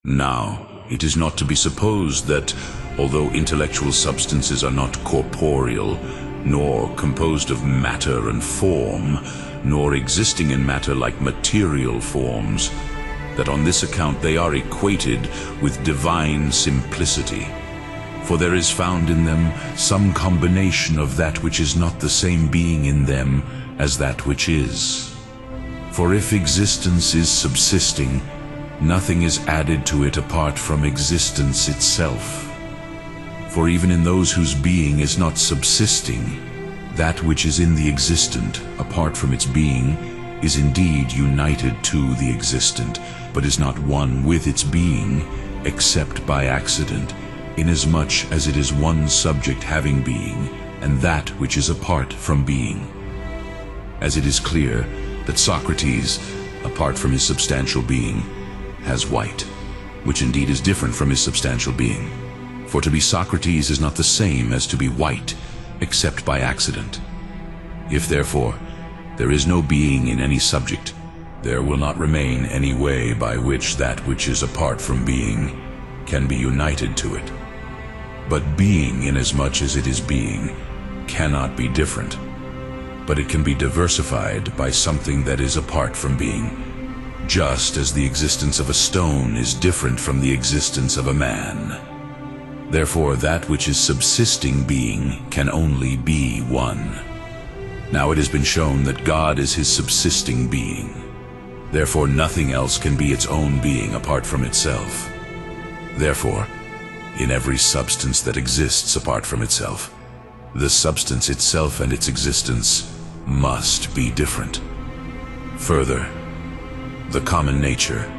Now, it is not to be supposed that, although intellectual substances are not corporeal, nor composed of matter and form, nor existing in matter like material forms, that on this account they are equated with divine simplicity. For there is found in them some combination of that which is not the same being in them as that which is. For if existence is subsisting, nothing is added to it apart from existence itself. For even in those whose being is not subsisting, that which is in the existent, apart from its being, is indeed united to the existent, but is not one with its being, except by accident, inasmuch as it is one subject having being, and that which is apart from being. As it is clear that Socrates, apart from his substantial being, has white, which indeed is different from his substantial being. For to be Socrates is not the same as to be white, except by accident. If therefore there is no being in any subject, there will not remain any way by which that which is apart from being can be united to it. But being, inasmuch as it is being, cannot be different, but it can be diversified by something that is apart from being, just as the existence of a stone is different from the existence of a man. Therefore, that which is subsisting being can only be one. Now it has been shown that God is his subsisting being. Therefore, nothing else can be its own being apart from itself. Therefore, in every substance that exists apart from itself, the substance itself and its existence must be different. Further, the common nature,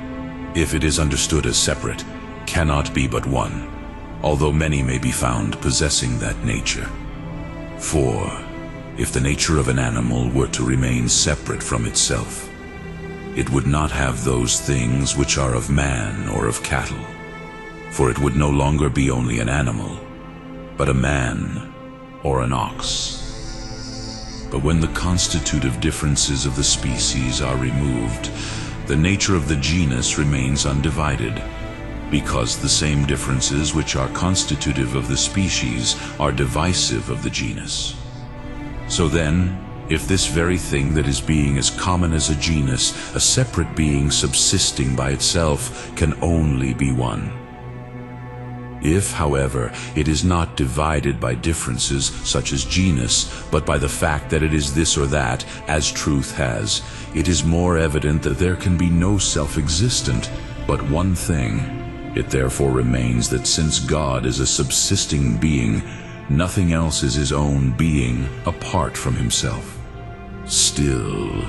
if it is understood as separate, cannot be but one, although many may be found possessing that nature. For, if the nature of an animal were to remain separate from itself, it would not have those things which are of man or of cattle, for it would no longer be only an animal, but a man or an ox. But when the constitutive differences of the species are removed, the nature of the genus remains undivided, because the same differences which are constitutive of the species are divisive of the genus. So then, if this very thing that is being as common as a genus, a separate being subsisting by itself, can only be one. If, however, it is not divided by differences such as genus, but by the fact that it is this or that, as truth has, it is more evident that there can be no self-existent, but one thing. It therefore remains that since God is a subsisting being, nothing else is his own being apart from himself. Still,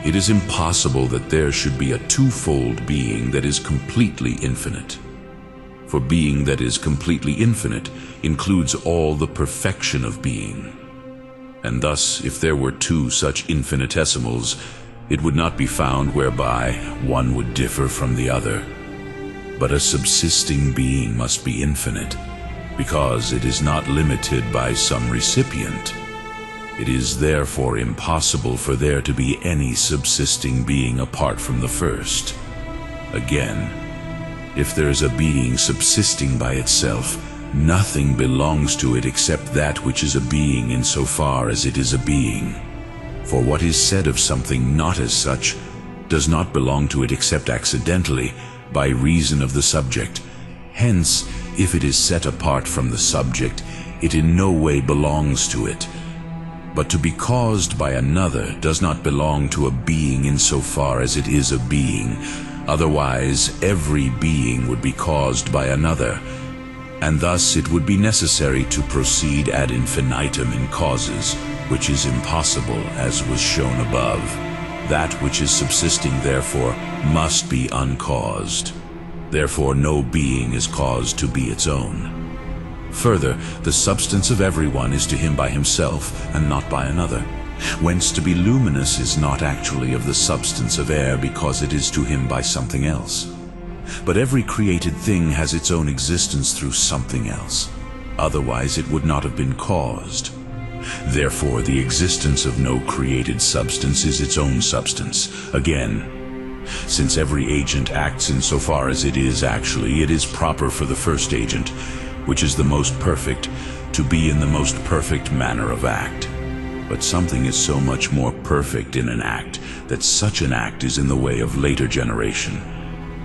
it is impossible that there should be a twofold being that is completely infinite. For being that is completely infinite includes all the perfection of being. And thus, if there were two such infinitesimals, it would not be found whereby one would differ from the other. But a subsisting being must be infinite, because it is not limited by some recipient. It is therefore impossible for there to be any subsisting being apart from the first. Again, if there is a being subsisting by itself, nothing belongs to it except that which is a being insofar as it is a being. For what is said of something not as such does not belong to it except accidentally, by reason of the subject. Hence, if it is set apart from the subject, it in no way belongs to it. But to be caused by another does not belong to a being insofar as it is a being. Otherwise, every being would be caused by another, and thus it would be necessary to proceed ad infinitum in causes, which is impossible, as was shown above. That which is subsisting, therefore, must be uncaused. Therefore, no being is caused to be its own. Further, the substance of everyone is to him by himself, and not by another. Whence to be luminous is not actually of the substance of air, because it is to him by something else. But every created thing has its own existence through something else. Otherwise it would not have been caused. Therefore the existence of no created substance is its own substance. Again, since every agent acts insofar as it is proper for the first agent, which is the most perfect, to be in the most perfect manner of act. But something is so much more perfect in an act that such an act is in the way of later generation.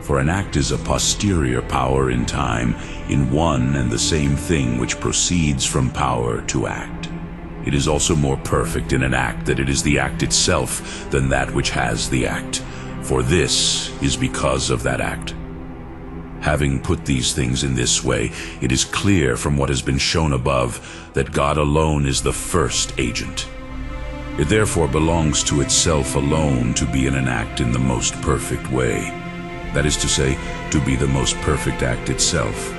For an act is a posterior power in time, in one and the same thing which proceeds from power to act. It is also more perfect in an act that it is the act itself than that which has the act, for this is because of that act. Having put these things in this way, it is clear from what has been shown above that God alone is the first agent. It therefore belongs to itself alone to be in an act in the most perfect way. That is to say, to be the most perfect act itself.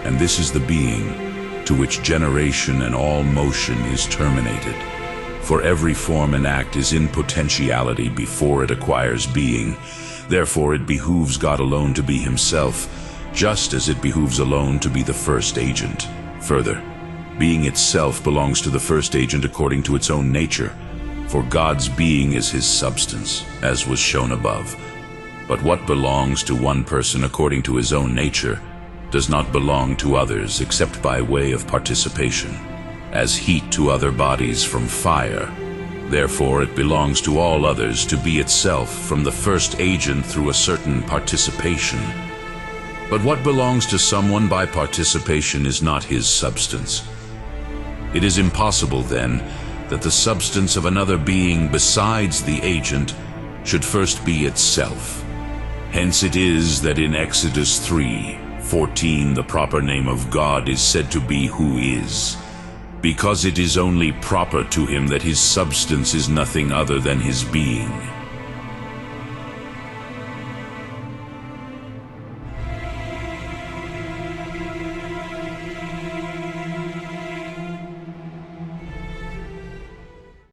And this is the being to which generation and all motion is terminated. For every form and act is in potentiality before it acquires being. Therefore it behooves God alone to be himself, just as it behooves alone to be the first agent. Further, being itself belongs to the first agent according to its own nature, for God's being is his substance, as was shown above. But what belongs to one person according to his own nature does not belong to others except by way of participation, as heat to other bodies from fire. Therefore it belongs to all others to be itself from the first agent through a certain participation. But what belongs to someone by participation is not his substance. It is impossible, then, that the substance of another being besides the agent should first be itself. Hence it is that in Exodus 3:14 the proper name of God is said to be who is, because it is only proper to him that his substance is nothing other than his being.